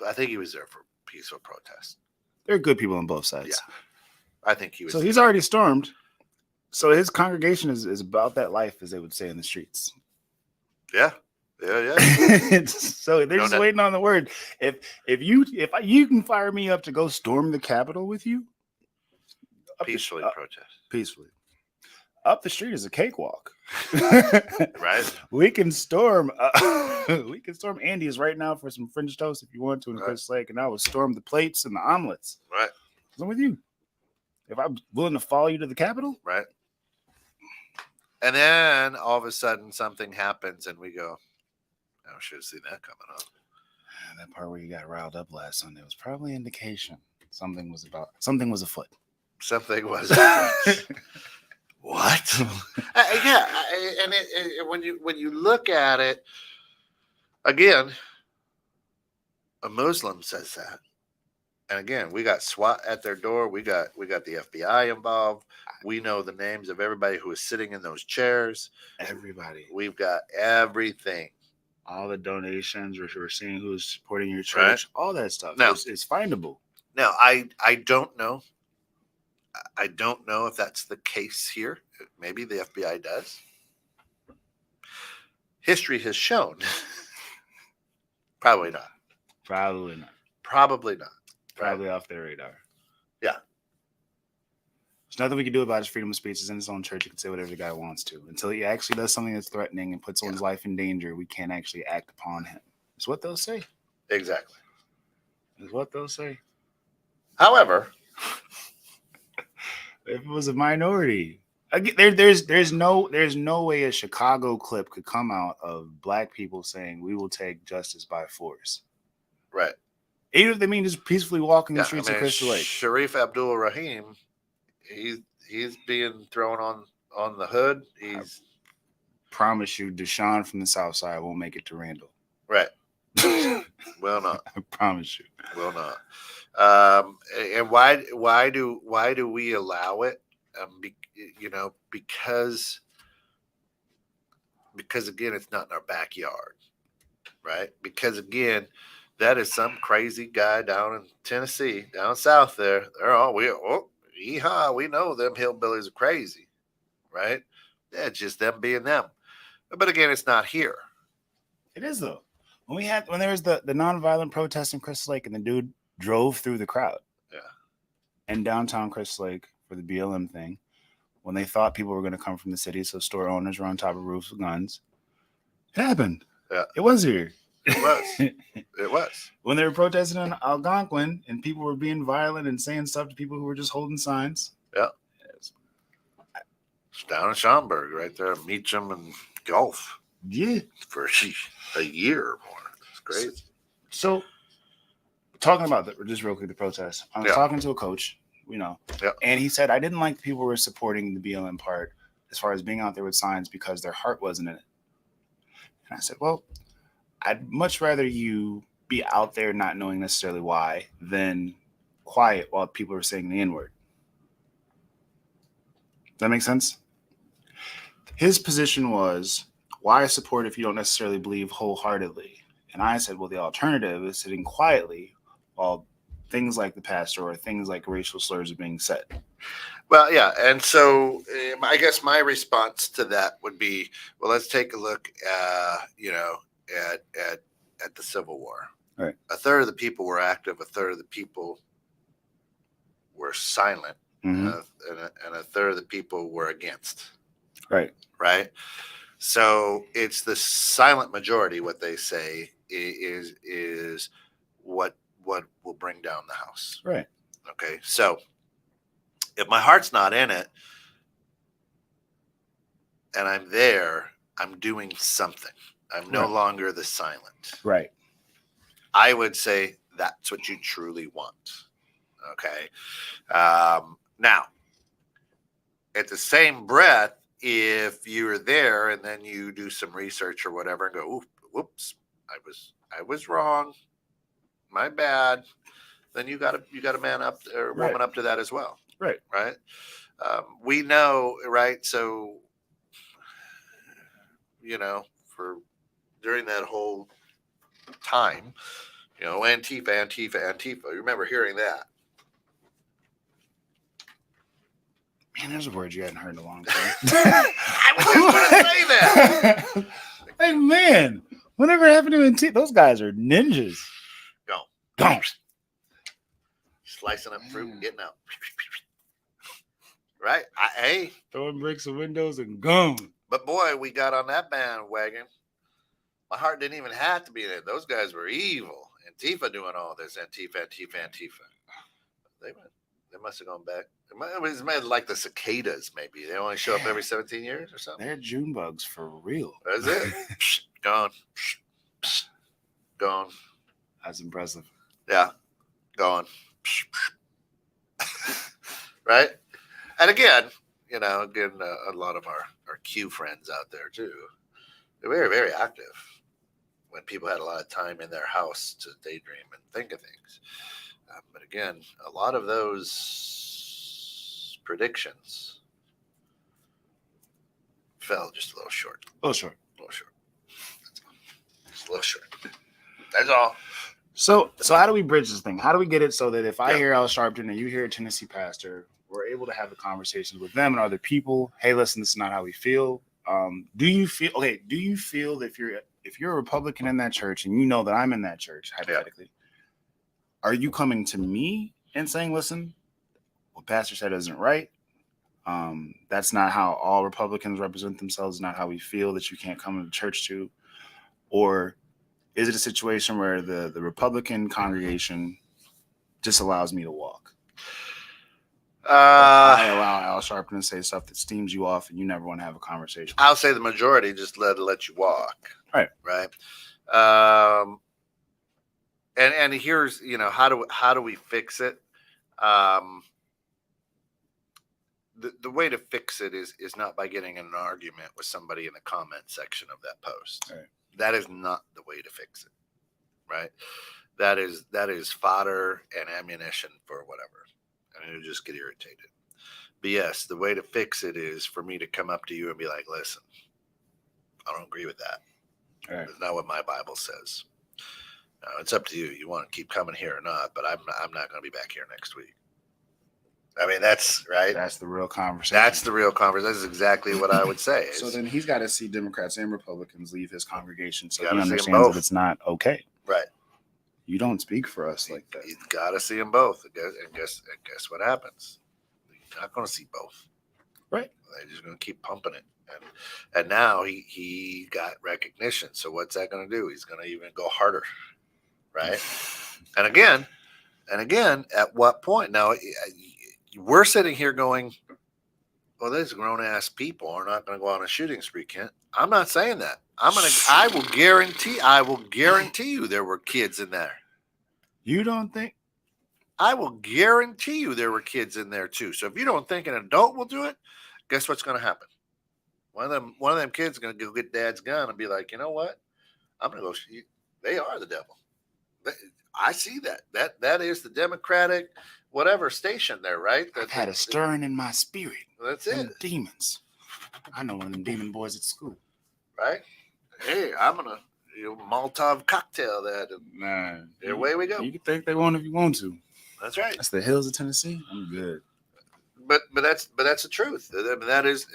I think he was there for peaceful protest. There are good people on both sides. Yeah. I think he was. So he's already stormed. So his congregation is about that life, as they would say in the streets. Yeah. So they're just waiting on the word. If you can fire me up to go storm the Capitol with you, Peacefully protest. Peacefully. Up the street is a cakewalk. Right. We can storm. Andy's right now for some French toast if you want to in Chris Lake, and I will storm the plates and the omelets. Right. I'm with you. If I'm willing to follow you to the Capitol, right. And then all of a sudden something happens, and we go, "I should have seen that coming up." That part where you got riled up last Sunday was probably indication something was afoot. Something was. What? And when you look at it again, a Muslim says that, and again, we got SWAT at their door. We got the FBI involved. We know the names of everybody who is sitting in those chairs. Everybody. We've got everything. All the donations. We're seeing who's supporting your church. Right. All that stuff. Now, it's findable. Now, I don't know. I don't know if that's the case here. Maybe the FBI does. History has shown. Probably not. Probably not. Probably not. Probably off their radar. Yeah. There's nothing we can do about his freedom of speech. It's in his own church. He can say whatever the guy wants to. Until he actually does something that's threatening and puts someone's life in danger, we can't actually act upon him. It's what they'll say. Exactly. It's what they'll say. However, if it was a minority, there's no way a Chicago clip could come out of black people saying we will take justice by force. Right. Even if they mean just peacefully walking the streets of Crystal Lake. Sharif Abdul Rahim, he's being thrown on the hood. He's promise you, Deshaun from the South Side won't make it to Randall. Right. Will not. I promise you. Will not. And why do we allow it? Because again, it's not in our backyard, right? Because again, that is some crazy guy down in Tennessee, down south there. They're all we know them hillbillies are crazy, right? Yeah, it's just them being them. But again, it's not here. It is though. When there was the nonviolent protest in Crystal Lake, and the dude drove through the crowd, in downtown Crystal Lake for the BLM thing, when they thought people were going to come from the city, so store owners were on top of roofs with guns. It happened. Yeah, it was here. It was. It was. When they were protesting in Algonquin, and people were being violent and saying stuff to people who were just holding signs. Yeah. It's down in Schaumburg, right there, Meacham and Gulf. Yeah. For a year or more. It's great. So talking about just real quick, the protest. I was talking to a coach, and he said, I didn't like the people who were supporting the BLM part as far as being out there with signs because their heart wasn't in it. And I said, well, I'd much rather you be out there not knowing necessarily why than quiet while people are saying the N-word. Does that make sense? his position was, why support if you don't necessarily believe wholeheartedly? And I said, well, the alternative is sitting quietly while things like the pastor or things like racial slurs are being said. Well, yeah, and so I guess my response to that would be, well, let's take a look, at the Civil War. Right. A third of the people were active. A third of the people were silent, Mm-hmm. and a third of the people were against. Right. Right. So it's the silent majority. What they say is what will bring down the house. Right. Okay. So if my heart's not in it and I'm there, I'm doing something. I'm no Right. longer the silent. Right. I would say that's what you truly want. Okay. Now, at the same breath, if you're there and then you do some research or whatever and go, whoops, I was wrong, my bad, then you got to man up or woman Right. up to that as well. Right. Right. We know, right? So, for during that whole time, Antifa. You remember hearing that? Man, there's a word you hadn't heard in a long time. I was just going to say that. Hey, man, whatever happened to NT? Those guys are ninjas. Go. Slicing up fruit and getting out. Right? Hey. Throwing bricks of windows and gone. But boy, we got on that bandwagon. My heart didn't even have to be there. Those guys were evil. Antifa doing all this. Antifa. They must have gone back. It was like the cicadas, maybe. They only show up every 17 years or something. They're June bugs for real. That's it. Gone. Gone. That's impressive. Yeah. Gone. Right? And again, a lot of our Q friends out there too. They're very, very active when people had a lot of time in their house to daydream and think of things. But again, a lot of those predictions fell just a little short. A little short. That's all. Just a little short. That's all. So how do we bridge this thing? How do we get it so that if I Yeah. hear Al Sharpton and you hear a Tennessee pastor, we're able to have the conversations with them and other people? Hey, listen, this is not how we feel. Do you feel that if you're a Republican in that church and you know that I'm in that church, hypothetically, are you coming to me and saying, listen, what Pastor said isn't right? That's not how all Republicans represent themselves, not how we feel that you can't come to church to? Or is it a situation where the Republican congregation just allows me to walk? I allow Al Sharpton to say stuff that steams you off and you never want to have a conversation. I'll say the majority just let you walk. Right. And here's, how do we fix it? The way to fix it is not by getting in an argument with somebody in the comment section of that post. Right. That is not the way to fix it. Right. That is fodder and ammunition for whatever. And you'll just get irritated. But yes, the way to fix it is for me to come up to you and be like, listen, I don't agree with that. Right. That's not what my Bible says. It's up to you. You want to keep coming here or not, but I'm not going to be back here next week. I mean, that's right. That's the real conversation. That's the real conversation. That's exactly what I would say. So then he's got to see Democrats and Republicans leave his congregation so You he gotta see 'em understands both. that it's not okay. Right. You don't speak for us like that. You got to see them both. And guess what happens? You're not going to see both. Right. They're just going to keep pumping it. And now he got recognition. So what's that going to do? He's going to even go harder. Right. And again, at what point? Now, we're sitting here going, well, these grown-ass people are not going to go on a shooting spree, Kent. I'm not saying that. I will guarantee you there were kids in there. You don't think? I will guarantee you there were kids in there too. So if you don't think an adult will do it, guess what's going to happen? One of them kids is going to go get dad's gun and be like, you know what? I'm going to go shoot. They are the devil. I see that. That is the Democratic whatever station there, right? I've had a stirring in my spirit. That's Them it. demons. I know one of them demon boys at school. Right? Hey, I'm gonna Molotov cocktail that. Nah, Away we go. You can think they won't if you want to. That's right. That's the hills of Tennessee. I'm good. But that's the truth. I mean, that is,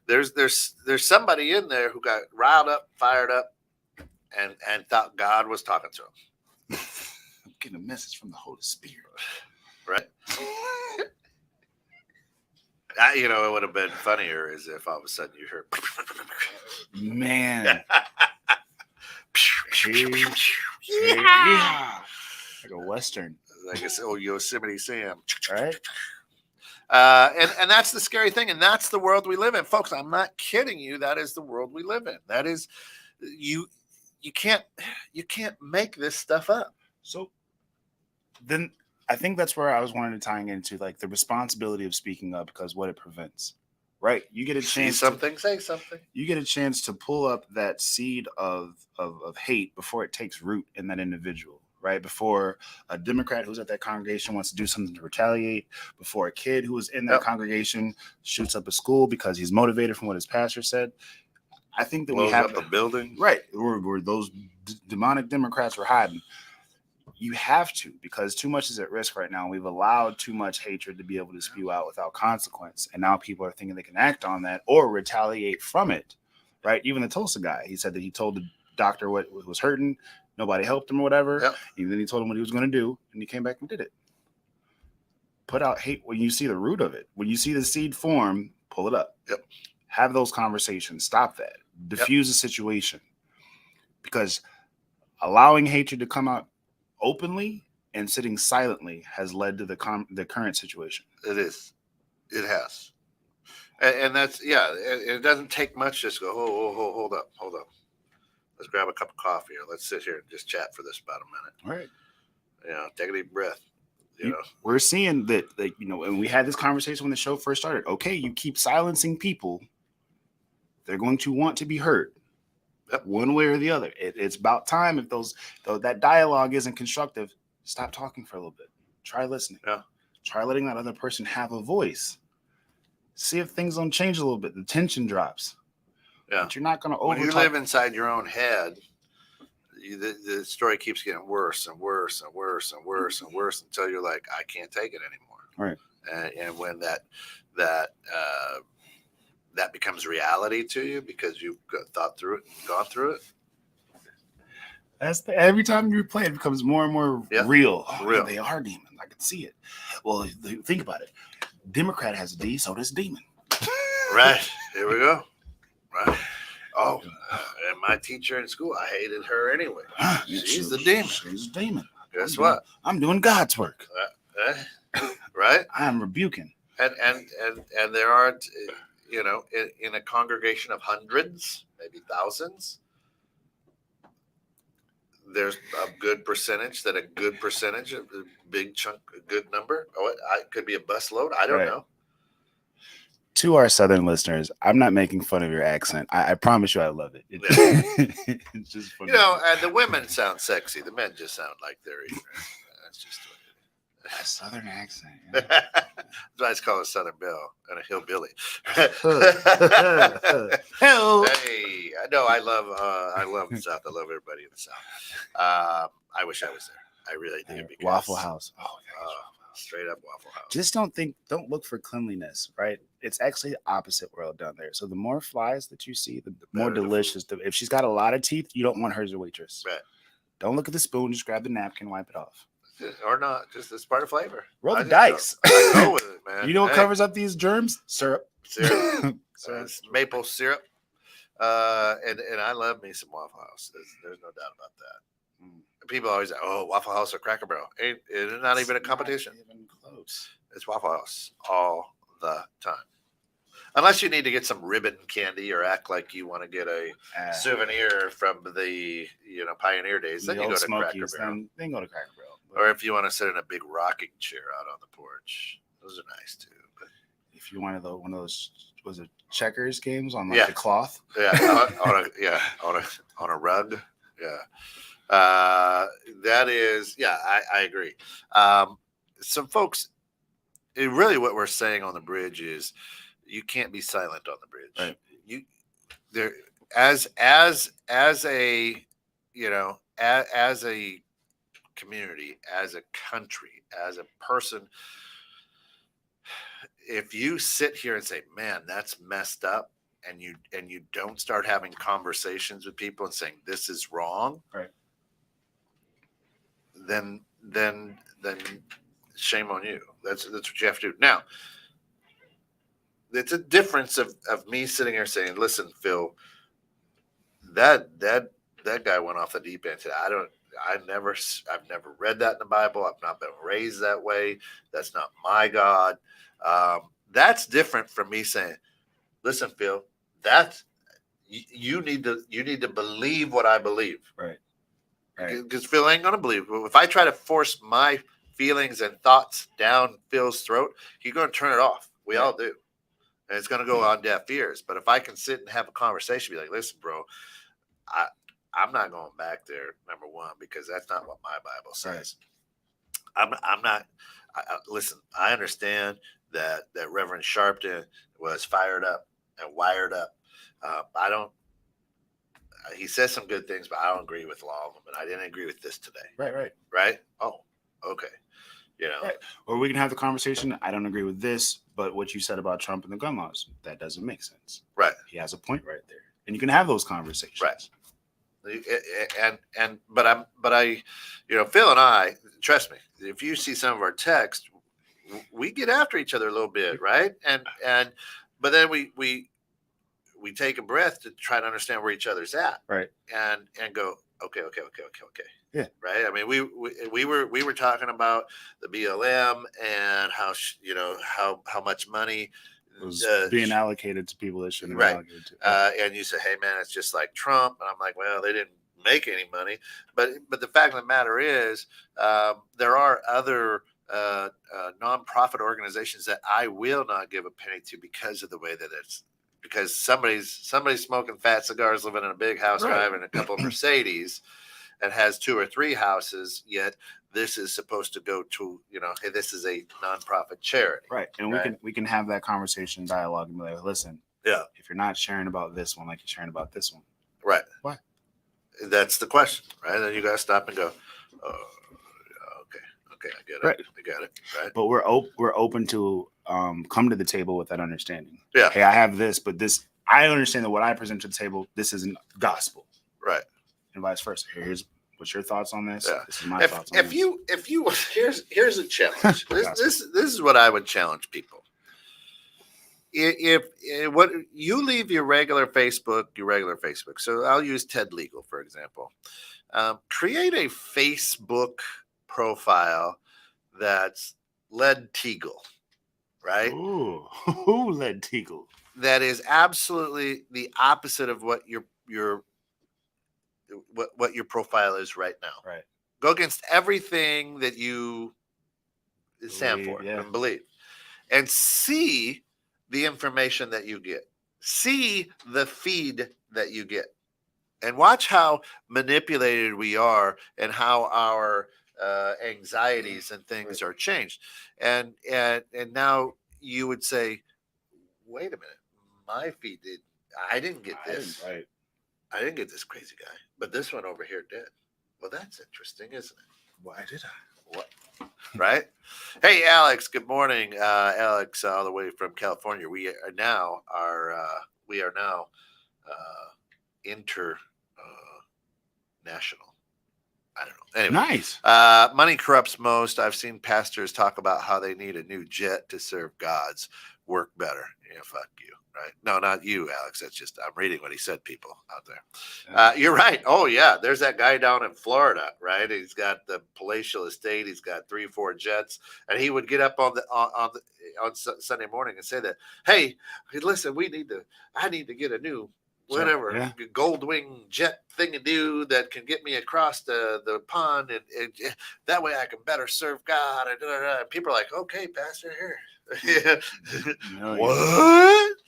there's somebody in there who got riled up, fired up, and thought God was talking to him. I'm getting a message from the Holy Spirit. Right? It would have been funnier is if all of a sudden you heard, man, yeah, like a western, like it's Yosemite Sam, right? And that's the scary thing, and that's the world we live in, folks. I'm not kidding you. That is the world we live in. That is, you can't make this stuff up. So then I think that's where I was wanting to tying into like the responsibility of speaking up, because what it prevents, right? You get a chance say something. You get a chance to pull up that seed of hate before it takes root in that individual, right? Before a Democrat who's at that congregation wants to do something to retaliate, before a kid who was in that congregation shoots up a school because he's motivated from what his pastor said. I think that blows we have up a building, right? Where those demonic Democrats were hiding. You have to, because too much is at risk right now. We've allowed too much hatred to be able to spew out without consequence. And now people are thinking they can act on that or retaliate from it, right? Even the Tulsa guy, he said that he told the doctor what was hurting. Nobody helped him or whatever. Yep. And then he told him what he was going to do. And he came back and did it. Put out hate when you see the root of it. When you see the seed form, pull it up. Yep. Have those conversations. Stop that. Diffuse the situation. Because allowing hatred to come out openly and sitting silently has led to the current situation. It is. It has. And that's, it doesn't take much. Just go, hold up. Let's grab a cup of coffee or let's sit here and just chat for this about a minute. Right. Take a deep breath. We're seeing that, and we had this conversation when the show first started. Okay, you keep silencing people, they're going to want to be heard. Yep. One way or the other. It's about time. If that dialogue isn't constructive, stop talking for a little bit. Try listening. Yeah. Try letting that other person have a voice. See if things don't change a little bit. The tension drops. Yeah. But you're not going to When you live inside your own head, the story keeps getting worse and worse and worse and worse and worse until you're like, I can't take it anymore. Right. And when that becomes reality to you because you've thought through it and gone through it. Every time you play, it becomes more and more real. Real. They are demons. I can see it. Well, think about it. Democrat has a D, so does demon. Right. Here we go. Right. Oh, and my teacher in school, I hated her anyway. She's the demon. She's a demon. Guess what? I'm doing God's work. Right. I'm rebuking. And there aren't, in a congregation of hundreds, maybe thousands, there's a good percentage, a big chunk, a good number. It could be a busload. I don't know. To our Southern listeners, I'm not making fun of your accent. I promise you I love it. It's just funny. And the women sound sexy. The men just sound like they're ignorant. That's just a Southern accent. Yeah. That's why it's called a Southern Belle and a hillbilly. Hell. Hey, I know. I love the South. I love everybody in the South. I wish I was there. I really do. Because, Waffle House. Straight up Waffle House. Just don't look for cleanliness, right? It's actually the opposite world down there. So the more flies that you see, the more delicious. If she's got a lot of teeth, you don't want her as a waitress. Right. Don't look at the spoon. Just grab the napkin, wipe it off. Or not. Just it's part of flavor. Roll the dice. Go with it, man. You know what covers up these germs? Syrup. Maple syrup. And I love me some Waffle House. There's no doubt about that. And people always say, "Oh, Waffle House or Cracker Barrel." It's not even a competition. Not even close. It's Waffle House all the time. Unless you need to get some ribbon candy or act like you want to get a souvenir from the pioneer days, then you go to Cracker Barrel. Then go to Cracker Barrel. Or if you want to sit in a big rocking chair out on the porch, those are nice too. But if you wanted one of those, was it checkers games on the cloth? Yeah, on a rug. Yeah, that is. Yeah, I agree. Some folks, really, what we're saying on the bridge is, you can't be silent on the bridge. Right. You there as a as a community, as a country, as a person. If you sit here and say, "Man, that's messed up," and you don't start having conversations with people and saying this is wrong, Right. then shame on you. That's what you have to do. Now, it's a difference of me sitting here saying, "Listen, Phil, that guy went off the deep end today. I've never read that in the Bible. I've not been raised that way. That's not my God." That's different from me saying, "Listen, Phil, that's you need to believe what I believe." Right. Because Phil ain't gonna believe. If I try to force my feelings and thoughts down Phil's throat, he's gonna turn it off. We all do, and it's gonna go on deaf ears. But if I can sit and have a conversation, be like, "Listen, bro, I'm not going back there. Number one, because that's not what my Bible says. I'm not. Listen, I understand that Reverend Sharpton was fired up and wired up. I don't. He says some good things, but I don't agree with all of them. And I didn't agree with this today. Right. Oh, okay. Right. Or we can have the conversation. I don't agree with this, but what you said about Trump and the gun laws, that doesn't make sense. Right. He has a point right there, and you can have those conversations. Right. But I, Phil and I, trust me, if you see some of our text, we get after each other a little bit, right? But then we take a breath to try to understand where each other's at, right? And go, okay. Yeah. Right. I mean, we were talking about the BLM and how much money was being allocated to people that shouldn't right. be allocated to. And you say, "Hey, man, it's just like Trump." And I'm like, "Well, they didn't make any money." But the fact of the matter is, there are other nonprofit organizations that I will not give a penny to because of the way that it's. Because somebody's smoking fat cigars, living in a big house, driving a couple of Mercedes, and has 2 or 3 houses. Yet this is supposed to go to, hey, this is a nonprofit charity, right? And we can have that conversation, dialogue, and be like, listen, if you're not sharing about this one, like you're sharing about this one, right? Why? That's the question, right? Then you got to stop and go, oh, okay, I get it, right. I got it, right? But we're open to come to the table with that understanding. Yeah. Hey, I have this, but this, I understand that what I present to the table, this isn't gospel. Right. And vice versa. What's your thoughts on this? Yeah. This is my thoughts on this. If you here's a challenge. this is what I would challenge people. If what you leave your regular Facebook. So I'll use Ted Legal for example. Create a Facebook profile that's Led Teagle, right? Ooh, Led Teagle. That is absolutely the opposite of what your profile is right now. Right. Go against everything that you stand for and believe, and see the information that you get. See the feed that you get, and watch how manipulated we are, and how our anxieties and things are changed. And now you would say, "Wait a minute, my feed did. I didn't get this. I didn't get this crazy guy, but this one over here did." Well, that's interesting, isn't it? Why did I? What? Right? Hey, Alex. Good morning, Alex, all the way from California. We are now international. I don't know. Anyway, nice. Money corrupts most. I've seen pastors talk about how they need a new jet to serve God's work better. Yeah, fuck you. Right? No, not you, Alex. That's just I'm reading what he said. People out there, you're right. Oh yeah, there's that guy down in Florida, right? He's got the palatial estate. He's got 3-4 jets, and he would get up on Sunday morning and say that, "Hey, listen, I need to get a new whatever gold wing jet thing to do that can get me across the pond, and that way I can better serve God." And people are like, "Okay, Pastor, here." What?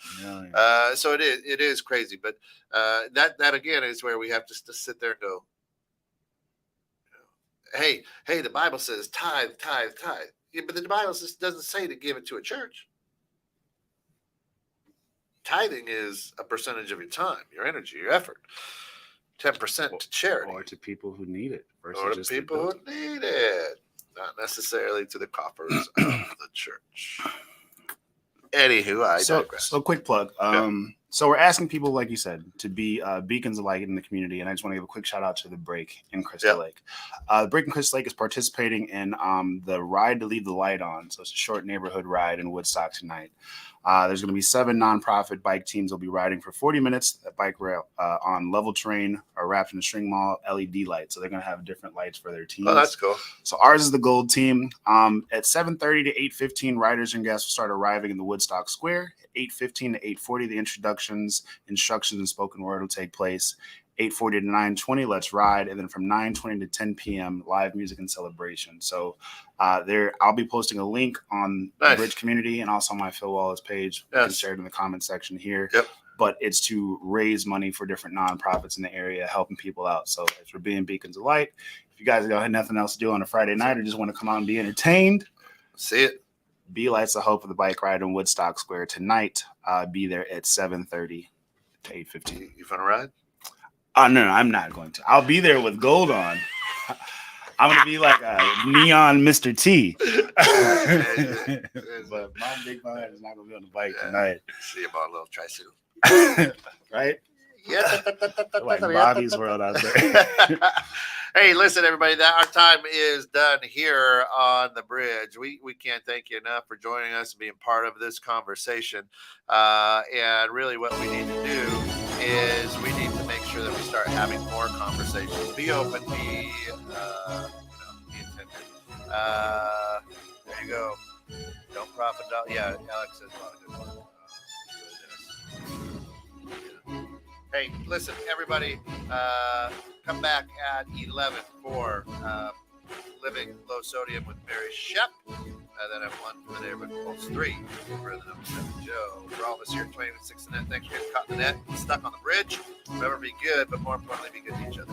So it is crazy, but that again is where we have to sit there and go, hey, the Bible says tithe. Yeah, but the Bible doesn't say to give it to a church. tithing is a percentage of your time, your energy, your effort. 10% to charity. Or to people who need it. Or to just people who need it. Not necessarily to the coffers of the church. Anywho, I digress. So quick plug. So we're asking people, like you said, to be beacons of light in the community, and I just want to give a quick shout out to the Break in Crystal Lake. The Break in Crystal Lake is participating in the Ride to Leave the Light On. So it's a short neighborhood ride in Woodstock tonight. There's going to be 7 nonprofit bike teams will be riding for 40 minutes at bike rail on level terrain or wrapped in a string mall LED lights. So they're going to have different lights for their teams. Oh, that's cool. So ours is the gold team. At 7:30 to 8:15, riders and guests will start arriving in the Woodstock Square. 8:15 to 8:40, the instructions, and spoken word will take place. 8:40 to 9:20, let's ride, and then from 9:20 to 10 p.m., live music and celebration. So I'll be posting a link on the Bridge community and also on my Phil Wallace page. You can share it in the comment section here. Yep. But it's to raise money for different nonprofits in the area, helping people out. So as we're being beacons of light, if you guys got nothing else to do on a Friday night or just want to come out and be entertained, see it. Be Lights of Hope for the bike ride in Woodstock Square tonight. Be there at 7:30 to 8:15. You want to ride? Oh, no, I'm not going to. I'll be there with gold on. I'm going to be like a neon Mr. T. But my big man is not going to be on the bike tonight. See him on a little tricycle. Right? Yeah. Like Bobby's World out there. Hey, listen, everybody, our time is done here on the bridge. We can't thank you enough for joining us and being part of this conversation. And really what we need to do is we need to make sure that we start having more conversations. Be open, be attentive. There you go. Don't profit. Yeah, Alex says a lot of good work. Hey, listen, everybody, come back at 11 for Living Low Sodium with Mary Shep. Then at 1 for the Neighborhood Pulse 3 for the number 7 Joe. For all of us here at 20-6 the net, thanks for getting caught in the net, stuck on the bridge. Remember, be good, but more importantly, be good to each other.